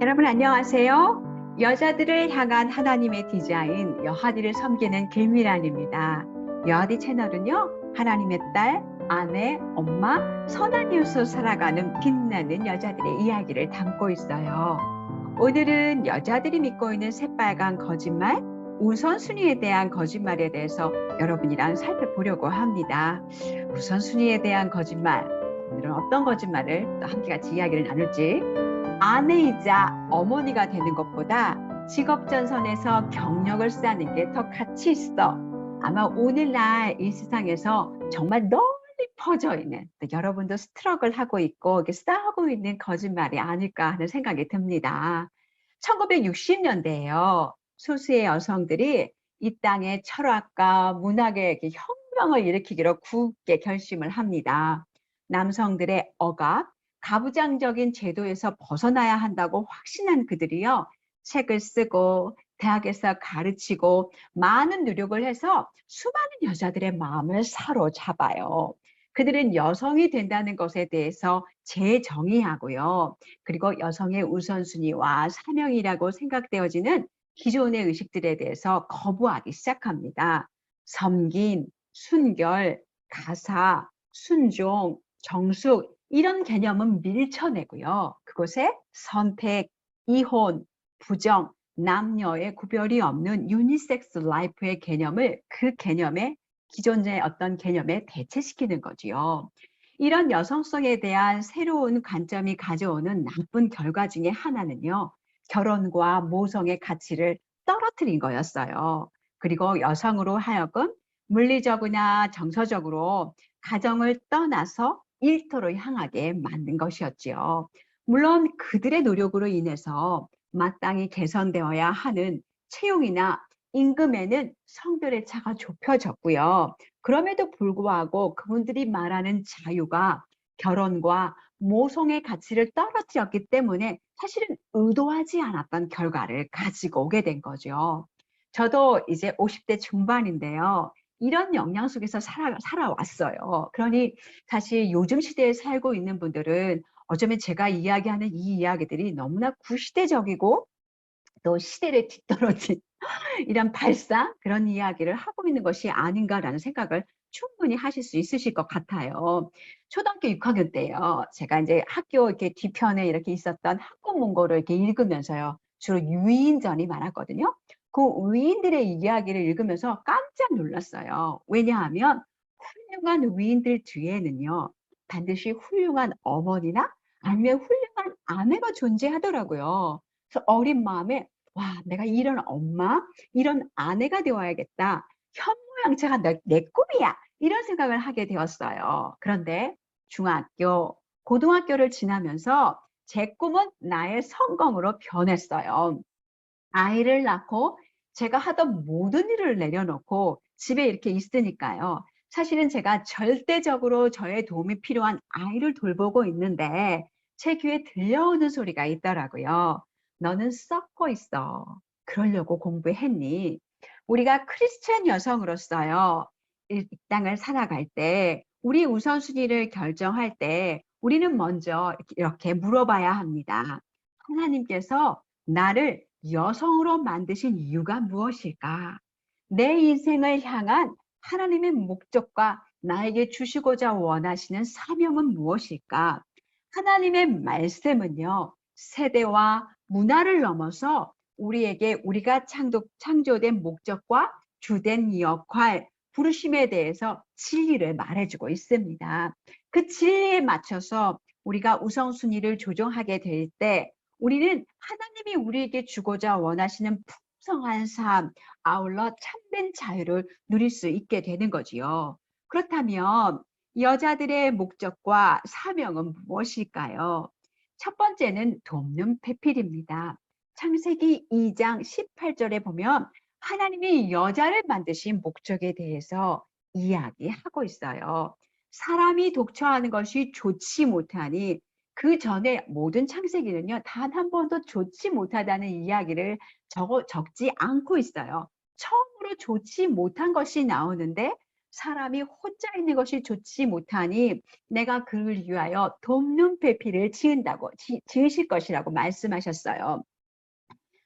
여러분 안녕하세요. 여자들을 향한 하나님의 디자인 여하디를 섬기는 길미란입니다. 여하디 채널은요, 하나님의 딸, 아내, 엄마, 선한 이웃으로 살아가는 빛나는 여자들의 이야기를 담고 있어요. 오늘은 여자들이 믿고 있는 새빨간 거짓말, 우선순위에 대한 거짓말에 대해서 여러분이랑 살펴보려고 합니다. 우선순위에 대한 거짓말, 오늘은 어떤 거짓말을 또 함께 같이 이야기를 나눌지. 아내이자 어머니가 되는 것보다 직업전선에서 경력을 쌓는 게 더 가치 있어. 아마 오늘날 이 세상에서 정말 널리 퍼져 있는, 또 여러분도 스트럭을 하고 있고 이렇게 싸우고 있는 거짓말이 아닐까 하는 생각이 듭니다. 1960년대에요. 소수의 여성들이 이 땅의 철학과 문학의 혁명을 일으키기로 굳게 결심을 합니다. 남성들의 억압, 가부장적인 제도에서 벗어나야 한다고 확신한 그들이요, 책을 쓰고 대학에서 가르치고 많은 노력을 해서 수많은 여자들의 마음을 사로잡아요. 그들은 여성이 된다는 것에 대해서 재정의하고요. 그리고 여성의 우선순위와 사명이라고 생각되어지는 기존의 의식들에 대해서 거부하기 시작합니다. 섬김, 순결, 가사, 순종, 정숙, 이런 개념은 밀쳐내고요. 그곳에 선택, 이혼, 부정, 남녀의 구별이 없는 유니섹스 라이프의 개념을 그 개념에 기존의 어떤 개념에 대체시키는 거지요. 이런 여성성에 대한 새로운 관점이 가져오는 나쁜 결과 중에 하나는요, 결혼과 모성의 가치를 떨어뜨린 거였어요. 그리고 여성으로 하여금 물리적이나 정서적으로 가정을 떠나서 일터로 향하게 만든 것이었지요. 물론 그들의 노력으로 인해서 마땅히 개선되어야 하는 채용이나 임금에는 성별의 차가 좁혀졌고요. 그럼에도 불구하고 그분들이 말하는 자유가 결혼과 모성의 가치를 떨어뜨렸기 때문에 사실은 의도하지 않았던 결과를 가지고 오게 된 거죠. 저도 이제 50대 중반인데요. 이런 영향 속에서 살아왔어요. 그러니 사실 요즘 시대에 살고 있는 분들은 어쩌면 제가 이야기하는 이 이야기들이 너무나 구시대적이고 또 시대를 뒤떨어진 이런 발상, 그런 이야기를 하고 있는 것이 아닌가라는 생각을 충분히 하실 수 있으실 것 같아요. 초등학교 6학년 때요. 제가 이제 학교 이렇게 뒤편에 이렇게 있었던 학군 문고를 이렇게 읽으면서요. 주로 유인전이 많았거든요. 그 위인들의 이야기를 읽으면서 깜짝 놀랐어요. 왜냐하면 훌륭한 위인들 뒤에는요, 반드시 훌륭한 어머니나 아니면 훌륭한 아내가 존재하더라고요. 그래서 어린 마음에 와, 내가 이런 엄마, 이런 아내가 되어야겠다. 현모양처가 내 꿈이야. 이런 생각을 하게 되었어요. 그런데 중학교, 고등학교를 지나면서 제 꿈은 나의 성공으로 변했어요. 아이를 낳고 제가 하던 모든 일을 내려놓고 집에 이렇게 있으니까요. 사실은 제가 절대적으로 저의 도움이 필요한 아이를 돌보고 있는데 제 귀에 들려오는 소리가 있더라고요. 너는 썩고 있어. 그러려고 공부했니? 우리가 크리스찬 여성으로서요. 이 땅을 살아갈 때 우리 우선순위를 결정할 때 우리는 먼저 이렇게 물어봐야 합니다. 하나님께서 나를 여성으로 만드신 이유가 무엇일까? 내 인생을 향한 하나님의 목적과 나에게 주시고자 원하시는 사명은 무엇일까? 하나님의 말씀은요, 세대와 문화를 넘어서 우리에게 우리가 창조된 목적과 주된 역할, 부르심에 대해서 진리를 말해주고 있습니다. 그 진리에 맞춰서 우리가 우선순위를 조정하게 될 때 우리는 하나님이 우리에게 주고자 원하시는 풍성한 삶, 아울러 참된 자유를 누릴 수 있게 되는 거지요. 그렇다면 여자들의 목적과 사명은 무엇일까요? 첫 번째는 돕는 배필입니다. 창세기 2장 18절에 보면 하나님이 여자를 만드신 목적에 대해서 이야기하고 있어요. 사람이 독처하는 것이 좋지 못하니 그 전에 모든 창세기는요, 단 한 번도 좋지 못하다는 이야기를 적지 않고 있어요. 처음으로 좋지 못한 것이 나오는데 사람이 혼자 있는 것이 좋지 못하니 내가 그를 위하여 돕는 배필을 지으실 것이라고 말씀하셨어요.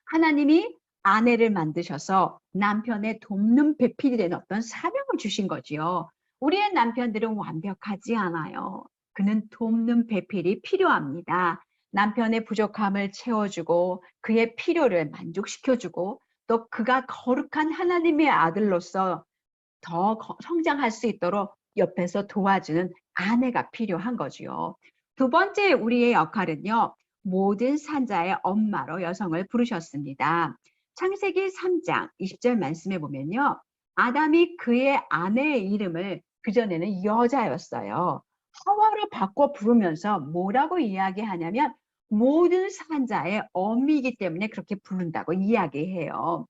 하나님이 아내를 만드셔서 남편의 돕는 배필이 되는 어떤 사명을 주신 거지요. 우리의 남편들은 완벽하지 않아요. 그는 돕는 배필이 필요합니다. 남편의 부족함을 채워주고 그의 필요를 만족시켜주고 또 그가 거룩한 하나님의 아들로서 더 성장할 수 있도록 옆에서 도와주는 아내가 필요한 거지요. 두 번째 우리의 역할은요. 모든 산자의 엄마로 여성을 부르셨습니다. 창세기 3장 20절 말씀에 보면요. 아담이 그의 아내의 이름을 그전에는 여자였어요. 하와로 바꿔 부르면서 뭐라고 이야기하냐면 모든 산자의 어미이기 때문에 그렇게 부른다고 이야기해요.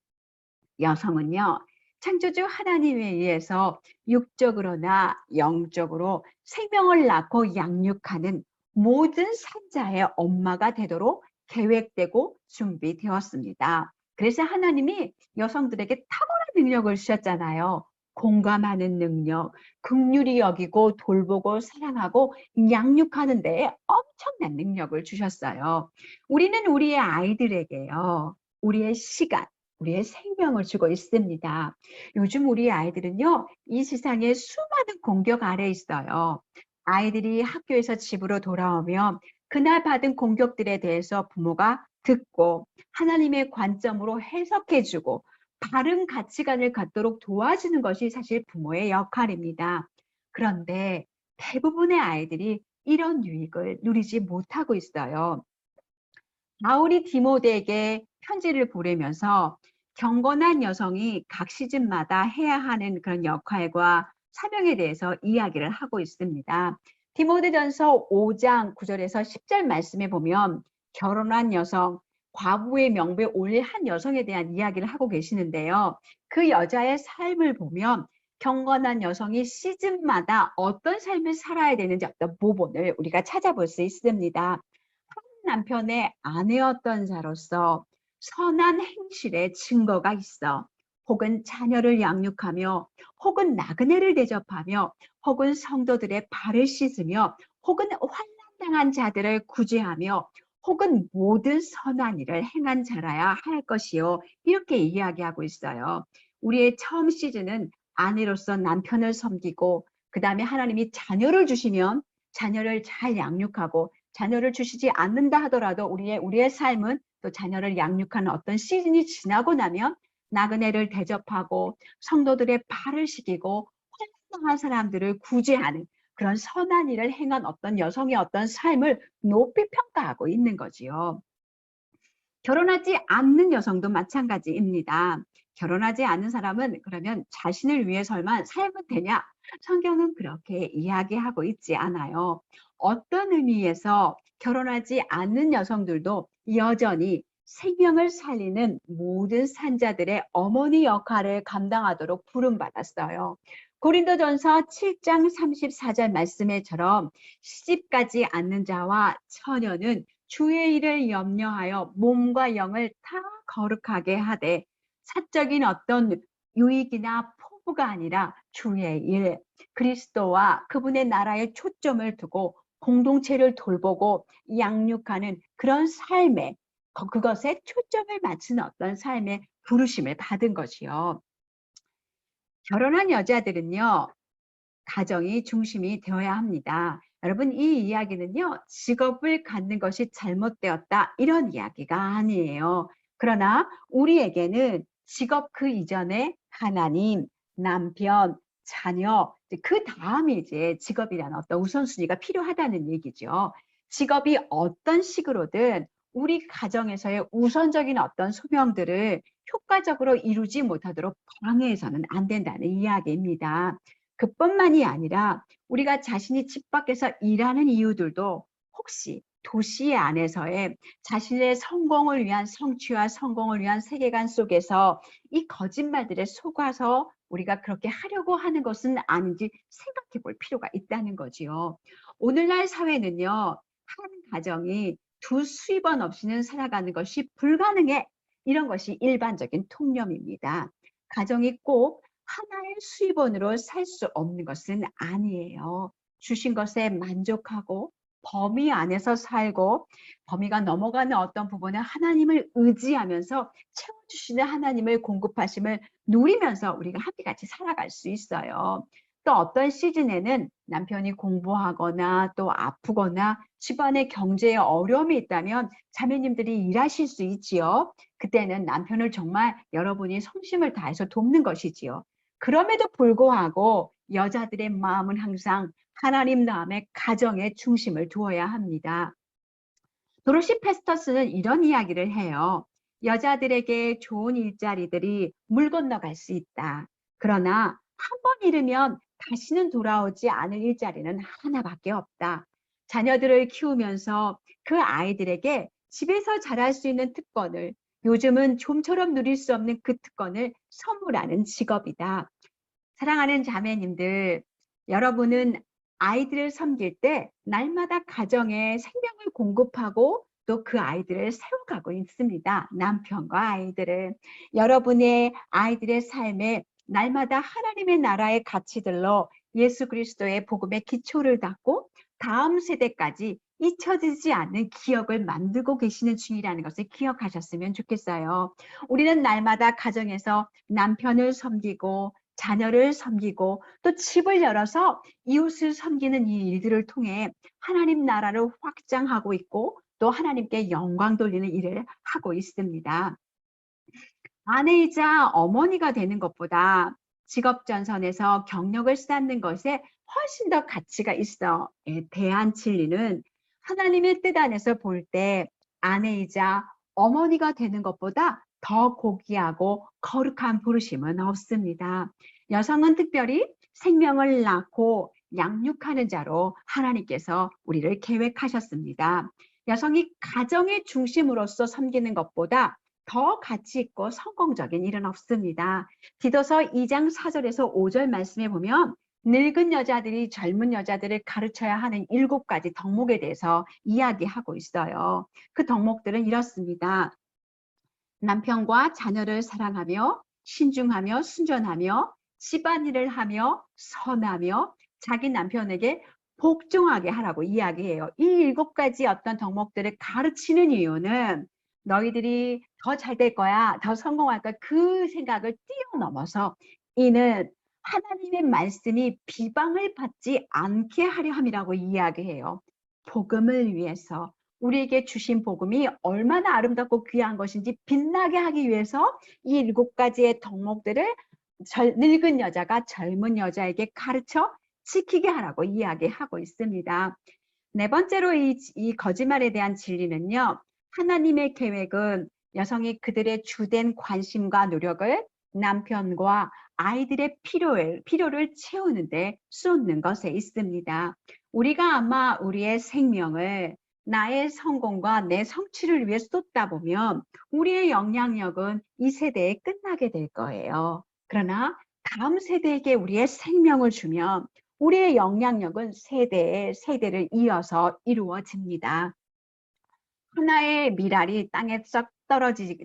여성은요. 창조주 하나님에 의해서 육적으로나 영적으로 생명을 낳고 양육하는 모든 산자의 엄마가 되도록 계획되고 준비되었습니다. 그래서 하나님이 여성들에게 탁월한 능력을 주셨잖아요. 공감하는 능력, 긍휼히 여기고 돌보고 사랑하고 양육하는 데에 엄청난 능력을 주셨어요. 우리는 우리의 아이들에게요. 우리의 시간, 우리의 생명을 주고 있습니다. 요즘 우리 아이들은요, 이 세상에 수많은 공격 아래 있어요. 아이들이 학교에서 집으로 돌아오면 그날 받은 공격들에 대해서 부모가 듣고 하나님의 관점으로 해석해주고 바른 가치관을 갖도록 도와주는 것이 사실 부모의 역할입니다. 그런데 대부분의 아이들이 이런 유익을 누리지 못하고 있어요. 바울이 디모데에게 편지를 보내면서 경건한 여성이 각 시즌마다 해야 하는 그런 역할과 사명에 대해서 이야기를 하고 있습니다. 디모데전서 5장 9절에서 10절 말씀에 보면 결혼한 여성, 과부의 명부에 올릴 한 여성에 대한 이야기를 하고 계시는데요. 그 여자의 삶을 보면 경건한 여성이 시즌마다 어떤 삶을 살아야 되는지 어떤 모본을 우리가 찾아볼 수 있습니다. 남편의 아내였던 자로서 선한 행실의 증거가 있어 혹은 자녀를 양육하며 혹은 나그네를 대접하며 혹은 성도들의 발을 씻으며 혹은 환난당한 자들을 구제하며 혹은 모든 선한 일을 행한 자라야 할 것이요. 이렇게 이야기하고 있어요. 우리의 처음 시즌은 아내로서 남편을 섬기고 그 다음에 하나님이 자녀를 주시면 자녀를 잘 양육하고 자녀를 주시지 않는다 하더라도 우리의 삶은 또 자녀를 양육하는 어떤 시즌이 지나고 나면 나그네를 대접하고 성도들의 발을 씻기고 환난당한 사람들을 구제하는 그런 선한 일을 행한 어떤 여성의 어떤 삶을 높이 평가하고 있는 거지요. 결혼하지 않는 여성도 마찬가지입니다. 결혼하지 않는 사람은 그러면 자신을 위해서만 살면 되냐? 성경은 그렇게 이야기하고 있지 않아요. 어떤 의미에서 결혼하지 않는 여성들도 여전히 생명을 살리는 모든 산자들의 어머니 역할을 감당하도록 부름받았어요. 고린도전서 7장 34절 말씀에처럼 시집가지 않는 자와 처녀는 주의 일을 염려하여 몸과 영을 다 거룩하게 하되 사적인 어떤 유익이나 포부가 아니라 주의 일, 그리스도와 그분의 나라에 초점을 두고 공동체를 돌보고 양육하는 그런 삶에 그것에 초점을 맞추는 어떤 삶의 부르심을 받은 것이요. 결혼한 여자들은요. 가정이 중심이 되어야 합니다. 여러분 이 이야기는요. 직업을 갖는 것이 잘못되었다 이런 이야기가 아니에요. 그러나 우리에게는 직업 그 이전에 하나님, 남편, 자녀 그 다음에 이제 직업이라는 어떤 우선순위가 필요하다는 얘기죠. 직업이 어떤 식으로든 우리 가정에서의 우선적인 어떤 소명들을 효과적으로 이루지 못하도록 방해해서는 안 된다는 이야기입니다. 그뿐만이 아니라 우리가 자신이 집 밖에서 일하는 이유들도 혹시 도시 안에서의 자신의 성공을 위한 성취와 성공을 위한 세계관 속에서 이 거짓말들에 속아서 우리가 그렇게 하려고 하는 것은 아닌지 생각해 볼 필요가 있다는 거지요. 오늘날 사회는요. 한 가정이 두 수입원 없이는 살아가는 것이 불가능해. 이런 것이 일반적인 통념입니다. 가정이 꼭 하나의 수입원으로 살 수 없는 것은 아니에요. 주신 것에 만족하고 범위 안에서 살고 범위가 넘어가는 어떤 부분은 하나님을 의지하면서 채워주시는 하나님을 공급하심을 누리면서 우리가 함께같이 살아갈 수 있어요. 또 어떤 시즌에는 남편이 공부하거나 또 아프거나 집안에 경제에 어려움이 있다면 자매님들이 일하실 수 있지요. 그때는 남편을 정말 여러분이 성심을 다해서 돕는 것이지요. 그럼에도 불구하고 여자들의 마음은 항상 하나님 다음에 가정의 중심을 두어야 합니다. 도로시 페스터스는 이런 이야기를 해요. 여자들에게 좋은 일자리들이 물 건너갈 수 있다. 그러나 한 번 잃으면 다시는 돌아오지 않을 일자리는 하나밖에 없다. 자녀들을 키우면서 그 아이들에게 집에서 자랄 수 있는 특권을, 요즘은 좀처럼 누릴 수 없는 그 특권을 선물하는 직업이다. 사랑하는 자매님들, 여러분은 아이들을 섬길 때 날마다 가정에 생명을 공급하고 또 그 아이들을 세워가고 있습니다. 남편과 아이들을. 여러분의 아이들의 삶에 날마다 하나님의 나라의 가치들로 예수 그리스도의 복음의 기초를 닦고 다음 세대까지 잊혀지지 않는 기억을 만들고 계시는 중이라는 것을 기억하셨으면 좋겠어요. 우리는 날마다 가정에서 남편을 섬기고 자녀를 섬기고 또 집을 열어서 이웃을 섬기는 이 일들을 통해 하나님 나라를 확장하고 있고 또 하나님께 영광 돌리는 일을 하고 있습니다. 아내이자 어머니가 되는 것보다 직업 전선에서 경력을 쌓는 것에 훨씬 더 가치가 있어. 대한 진리는 하나님의 뜻 안에서 볼 때 아내이자 어머니가 되는 것보다 더 고귀하고 거룩한 부르심은 없습니다. 여성은 특별히 생명을 낳고 양육하는 자로 하나님께서 우리를 계획하셨습니다. 여성이 가정의 중심으로서 섬기는 것보다 더 가치 있고 성공적인 일은 없습니다. 디도서 2장 4절에서 5절 말씀에 보면 늙은 여자들이 젊은 여자들을 가르쳐야 하는 7가지 덕목에 대해서 이야기하고 있어요. 그 덕목들은 이렇습니다. 남편과 자녀를 사랑하며 신중하며 순전하며 집안일을 하며 선하며 자기 남편에게 복종하게 하라고 이야기해요. 이 7가지 어떤 덕목들을 가르치는 이유는 너희들이 더 잘 될 거야, 더 성공할 거야, 그 생각을 뛰어넘어서 이는 하나님의 말씀이 비방을 받지 않게 하려 함이라고 이야기해요. 복음을 위해서 우리에게 주신 복음이 얼마나 아름답고 귀한 것인지 빛나게 하기 위해서 이 7가지의 덕목들을 늙은 여자가 젊은 여자에게 가르쳐 지키게 하라고 이야기하고 있습니다. 네 번째로 이 거짓말에 대한 진리는요. 하나님의 계획은 여성이 그들의 주된 관심과 노력을 남편과 아이들의 필요를 채우는데 쏟는 것에 있습니다. 우리가 아마 우리의 생명을 나의 성공과 내 성취를 위해 쏟다 보면 우리의 영향력은 이 세대에 끝나게 될 거예요. 그러나 다음 세대에게 우리의 생명을 주면 우리의 영향력은 세대를 이어서 이루어집니다. 하나의 밀알이 땅에 썩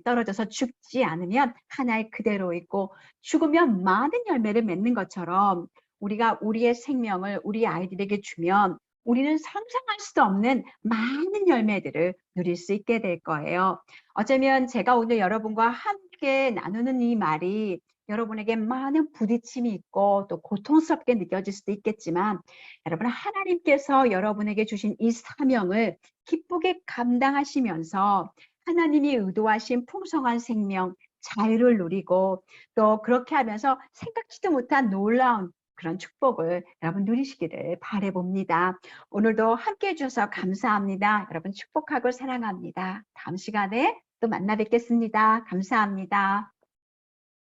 떨어져서 죽지 않으면 하나의 그대로 있고 죽으면 많은 열매를 맺는 것처럼 우리가 우리의 생명을 우리 아이들에게 주면 우리는 상상할 수도 없는 많은 열매들을 누릴 수 있게 될 거예요. 어쩌면 제가 오늘 여러분과 함께 나누는 이 말이 여러분에게 많은 부딪힘이 있고 또 고통스럽게 느껴질 수도 있겠지만 여러분 하나님께서 여러분에게 주신 이 사명을 기쁘게 감당하시면서 하나님이 의도하신 풍성한 생명, 자유를 누리고 또 그렇게 하면서 생각지도 못한 놀라운 그런 축복을 여러분 누리시기를 바라봅니다. 오늘도 함께해 주셔서 감사합니다. 여러분 축복하고 사랑합니다. 다음 시간에 또 만나 뵙겠습니다. 감사합니다.